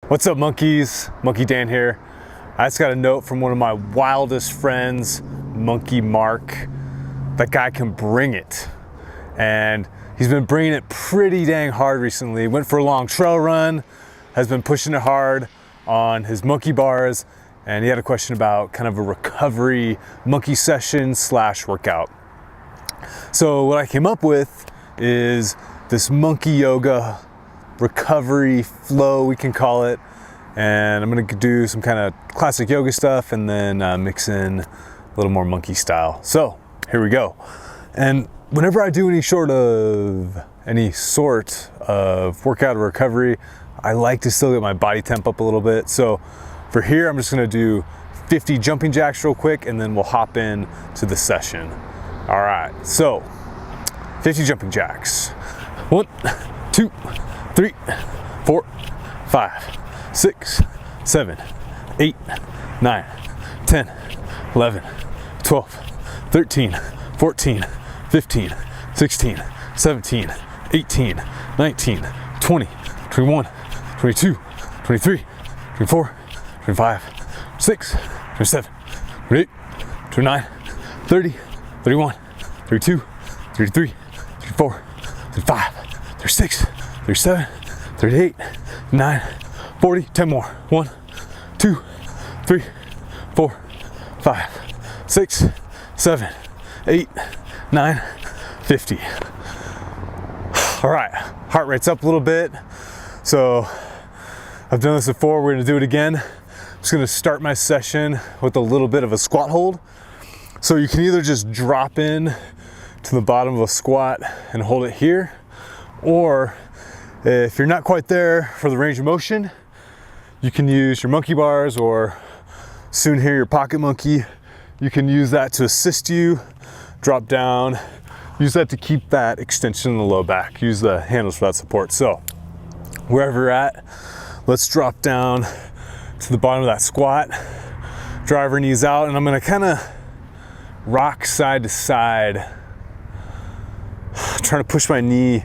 What's up, monkeys? Monkey Dan here. I just got a note from one of my wildest friends, Monkey Mark. That guy can bring it. And he's been bringing it pretty dang hard recently. Went for a long trail run, has been pushing it hard on his monkey bars, and he had a question about kind of a recovery monkey session / workout. So what I came up with is this monkey yoga recovery flow, we can call it, and I'm gonna do some kind of classic yoga stuff and then mix in a little more monkey style. So here we go. And whenever I do any sort of workout or recovery, I like to still get my body temp up a little bit. So for here, I'm just gonna do 50 jumping jacks real quick, and then we'll hop in to the session. All right, so 50 jumping jacks. 1, 2, 3, 4, 5, 6, 7, 8, 9, 10, 11, 12, 13, 14, 15, 16, 17, 18, 19, 20, 21, 22, 23, 24, 25, 26, 27, 28, 29, 30, 31, 32, 33, 34, 35, 36, 37, 38, 9, 40, 10 more. 1, 2, 3, 4, 5, 6, 7, 8, 9, 50. All right, heart rate's up a little bit. So I've done this before, we're gonna do it again. I'm just gonna start my session with a little bit of a squat hold. So you can either just drop in to the bottom of a squat and hold it here, or if you're not quite there for the range of motion, you can use your monkey bars, or soon here your pocket monkey. You can use that to assist you, drop down, use that to keep that extension in the low back, use the handles for that support. So wherever you're at, let's drop down to the bottom of that squat, drive our knees out, and I'm gonna kind of rock side to side, trying to push my knee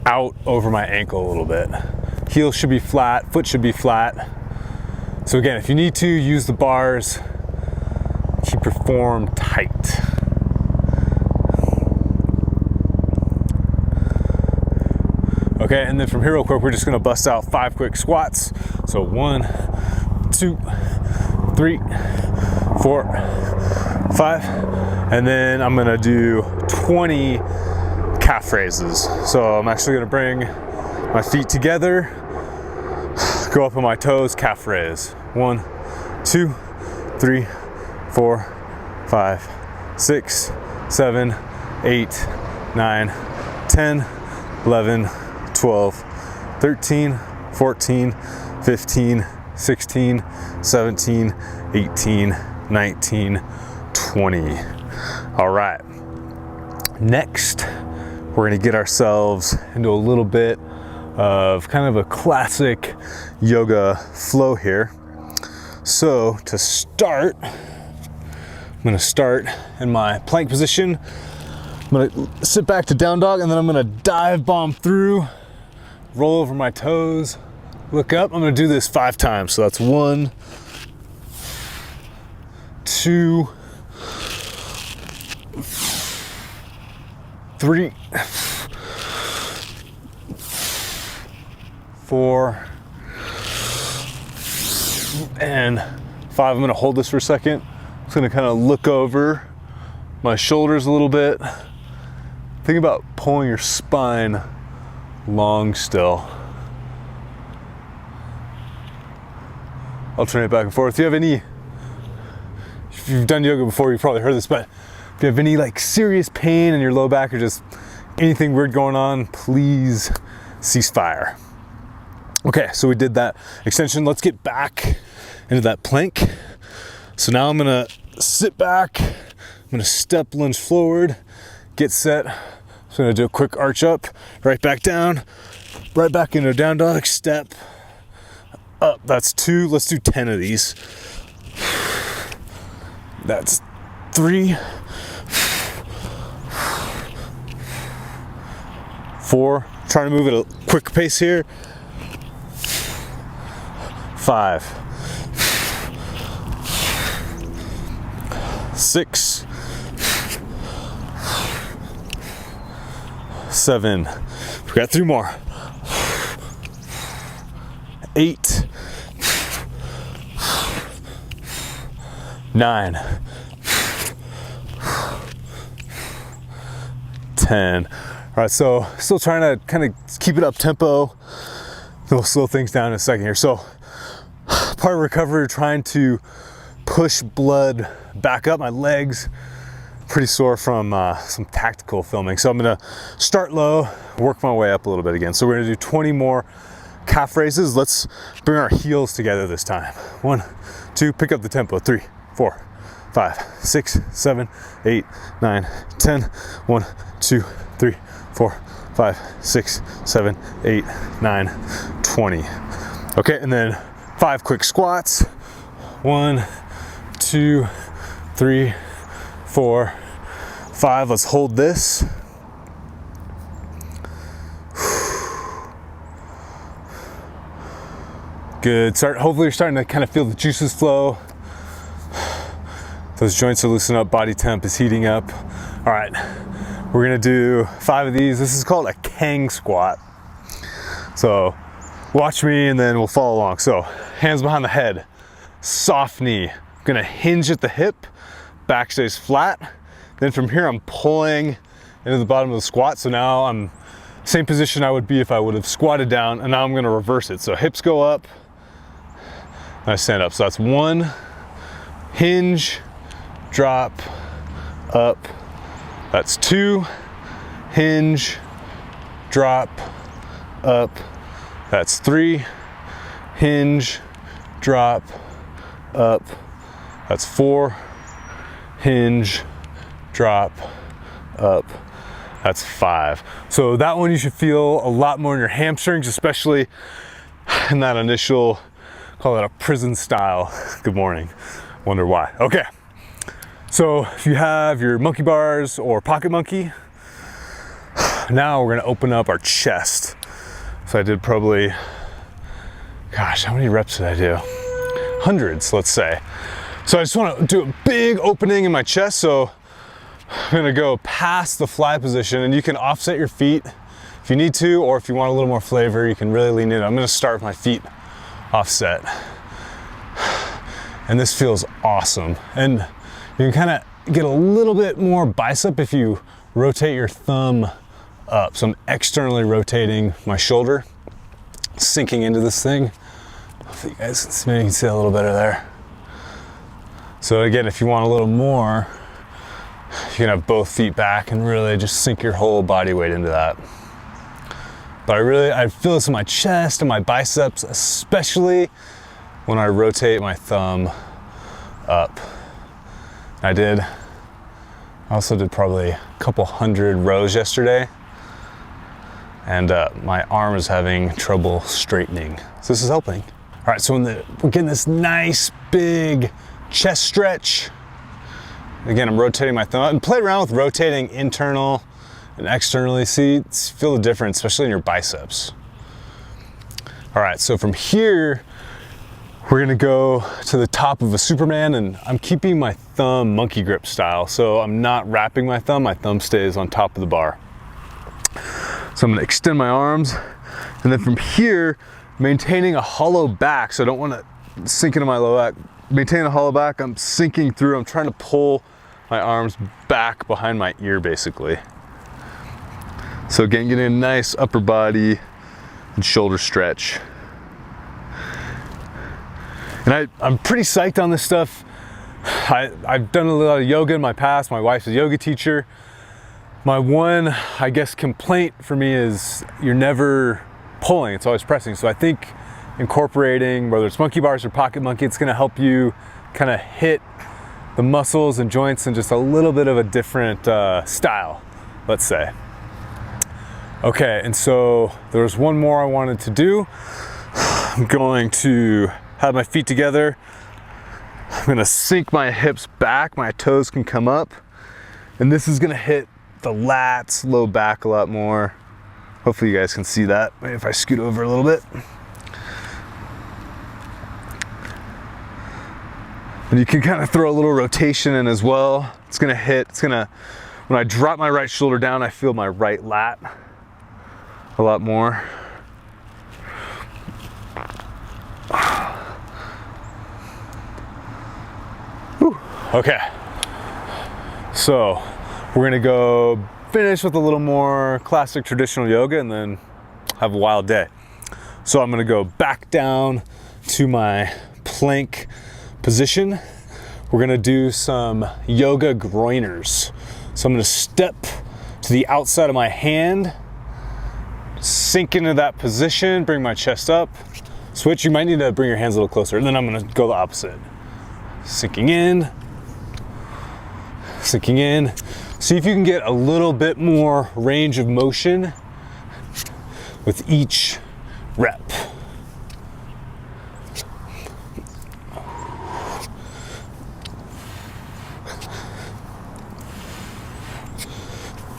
out over my ankle a little bit. Heel should be flat, foot should be flat. So again, if you need to, use the bars, keep your form tight. Okay, and then from here real quick, we're just gonna bust out 5 quick squats. So 1, 2, 3, 4, 5, and then I'm gonna do 20 calf raises. So I'm actually gonna bring my feet together, go up on my toes, calf raise. 1, 2, 3, 4, 5, 6, 7, 8, 9, 10, 11, 12, 13, 14, 15, 16, 17, 18, 19, 20. All right, next, we're gonna get ourselves into a little bit of kind of a classic yoga flow here. So to start, I'm gonna start in my plank position. I'm gonna sit back to down dog, and then I'm gonna dive bomb through, roll over my toes, look up. I'm gonna do this 5 times. So that's 1, 2, 3, 4, and 5. I'm gonna hold this for a second. I'm just gonna kind of look over my shoulders a little bit. Think about pulling your spine long still. Alternate back and forth. If you've done yoga before, you've probably heard this, but if you have any like serious pain in your low back or just anything weird going on, please cease fire. Okay, so we did that extension. Let's get back into that plank. So now I'm gonna sit back, I'm gonna step lunge forward, get set. So I'm gonna do a quick arch up, right back down, right back into down dog, step up. That's 2, let's do 10 of these. That's 3, 4, trying to move at a quick pace here. 5, 6, 7, we got 3 more, 8, 9, 10. All right, so still trying to kind of keep it up tempo. We'll slow things down in a second here. So part of recovery, trying to push blood back up my legs. Pretty sore from some tactical filming. So I'm gonna start low, work my way up a little bit again. So we're gonna do 20 more calf raises. Let's bring our heels together this time. 1, 2, pick up the tempo. 3, 4, 5, 6, 7, 8, 9, 10. 1, 2, 3, 4, 5, 6, 7, 8, 9, 20. Okay, and then 5 quick squats. 1, 2, 3, 4, 5. Let's hold this. Good. Hopefully you're starting to kind of feel the juices flow. Those joints are loosening up, body temp is heating up. All right, we're gonna do 5 of these. This is called a Kang squat. So watch me and then we'll follow along. So hands behind the head, soft knee. I'm gonna hinge at the hip, back stays flat. Then from here, I'm pulling into the bottom of the squat. So now I'm same position I would be if I would have squatted down, and now I'm gonna reverse it. So hips go up, and I stand up. So that's 1, hinge, drop, up. That's 2, hinge, drop, up. That's 3, hinge, drop, up. That's 4, hinge, drop, up. That's 5. So that one you should feel a lot more in your hamstrings, especially in that initial, call it a prison style. Good morning. Wonder why. Okay. So if you have your monkey bars or pocket monkey, now we're gonna open up our chest. So I did probably, gosh, how many reps did I do? Hundreds, let's say. So I just wanna do a big opening in my chest. So I'm gonna go past the fly position, and you can offset your feet if you need to, or if you want a little more flavor, you can really lean in. I'm gonna start with my feet offset. And this feels awesome. And you can kind of get a little bit more bicep if you rotate your thumb up. So I'm externally rotating my shoulder, sinking into this thing. Hopefully you guys can see a little better there. So again, if you want a little more, you can have both feet back and really just sink your whole body weight into that. But I feel this in my chest and my biceps, especially when I rotate my thumb up. I also did probably a couple hundred rows yesterday, and my arm is having trouble straightening. So this is helping. All right, so we're getting this nice big chest stretch. Again, I'm rotating my thumb up, and play around with rotating internal and externally. Feel the difference, especially in your biceps. All right, so from here, we're gonna go to the top of a Superman, and I'm keeping my thumb monkey grip style. So I'm not wrapping my thumb stays on top of the bar. So I'm gonna extend my arms, and then from here, maintaining a hollow back. So I don't wanna sink into my low back. Maintain a hollow back, I'm sinking through, I'm trying to pull my arms back behind my ear basically. So again, getting a nice upper body and shoulder stretch. And I'm pretty psyched on this stuff. I've done a lot of yoga in my past. My wife's a yoga teacher. My one, I guess, complaint for me is you're never pulling, it's always pressing. So I think incorporating, whether it's monkey bars or pocket monkey, it's gonna help you kind of hit the muscles and joints in just a little bit of a different style, let's say. Okay, and so there's one more I wanted to do. I'm going to have my feet together. I'm gonna sink my hips back, my toes can come up, and this is gonna hit the lats, low back a lot more. Hopefully you guys can see that. Maybe if I scoot over a little bit. And you can kind of throw a little rotation in as well. When I drop my right shoulder down, I feel my right lat a lot more. Whew. Okay, so we're gonna go finish with a little more classic traditional yoga and then have a wild day. So I'm gonna go back down to my plank position. We're gonna do some yoga groiners. So I'm gonna step to the outside of my hand, sink into that position, bring my chest up, switch. You might need to bring your hands a little closer, and then I'm gonna go the opposite. Sinking in. See if you can get a little bit more range of motion with each rep.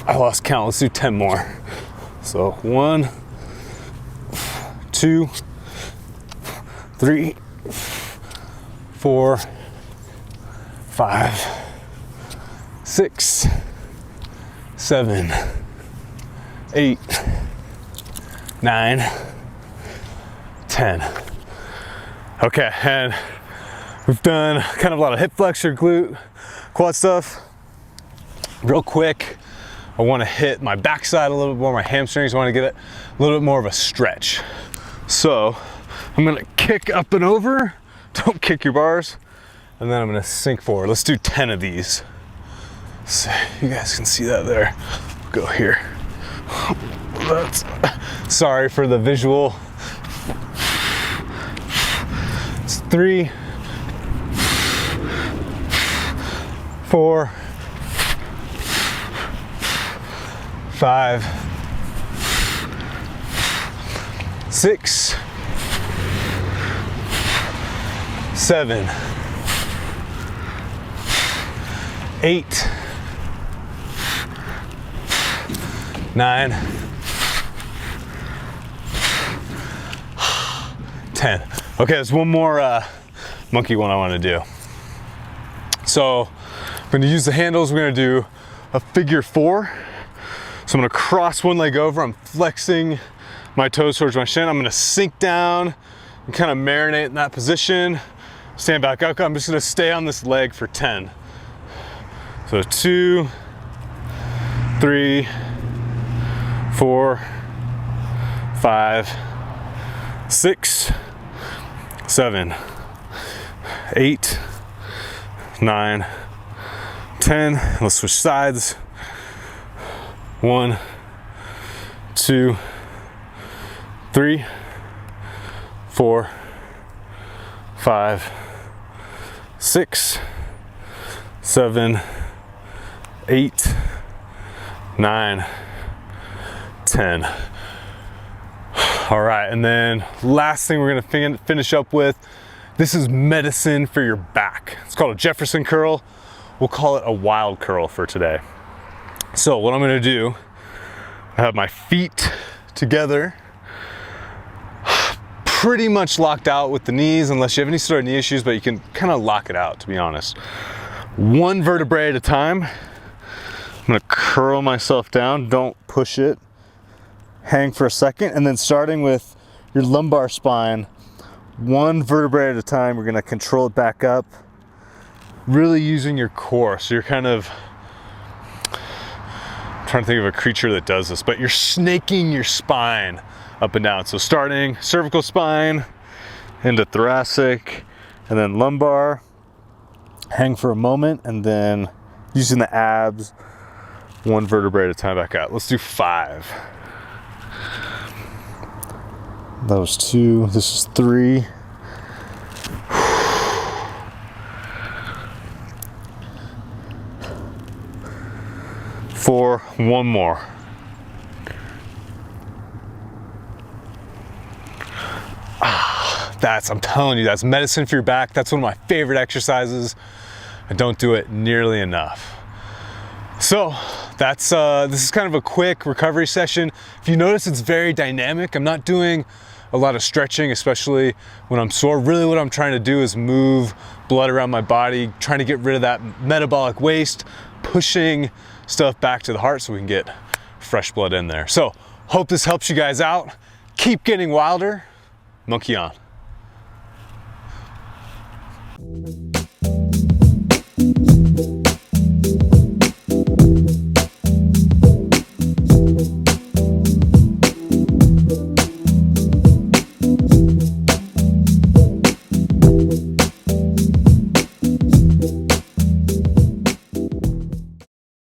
I lost count, let's do 10 more. So 1, 2, 3, 4, 5, 6, 7, 8, 9, 10. Okay, and we've done kind of a lot of hip flexor, glute, quad stuff. Real quick, I want to hit my backside a little bit more, my hamstrings. I want to get it a little bit more of a stretch. So I'm going to kick up and over. Don't kick your bars. And then I'm going to sink forward. Let's do 10 of these. So you guys can see that there. Go here. Sorry for the visual. It's 3, 4, 5, 6, 7, 8, 9, 10. Okay, there's one more monkey one I want to do. So I'm going to use the handles. We're going to do a figure 4. So I'm gonna cross one leg over, I'm flexing my toes towards my shin, I'm gonna sink down and kind of marinate in that position, stand back up. I'm just gonna stay on this leg for 10. So 2, 3, 4, 5, 6, 7, 8, 9, 10. Let's switch sides. 1, 2, 3, 4, 5, 6, 7, 8, 9, 10. All right, and then last thing we're gonna finish up with, this is medicine for your back. It's called a Jefferson curl. We'll call it a wild curl for today. So what I'm gonna do, I have my feet together, pretty much locked out with the knees, unless you have any sort of knee issues, but you can kind of lock it out, to be honest. One vertebrae at a time. I'm gonna curl myself down, don't push it. Hang for a second, and then starting with your lumbar spine, one vertebrae at a time, we're gonna control it back up, really using your core. So you're kind of, I'm trying to think of a creature that does this, but you're snaking your spine up and down. So starting cervical spine into thoracic, and then lumbar, hang for a moment, and then using the abs, one vertebrae at a time back out. Let's do 5. That was 2, this is 3. 4, one more. I'm telling you, that's medicine for your back. That's one of my favorite exercises. I don't do it nearly enough. So this is kind of a quick recovery session. If you notice, it's very dynamic. I'm not doing a lot of stretching, especially when I'm sore. Really what I'm trying to do is move blood around my body, trying to get rid of that metabolic waste, pushing stuff back to the heart so we can get fresh blood in there. So hope this helps you guys out. Keep getting wilder. Monkey on.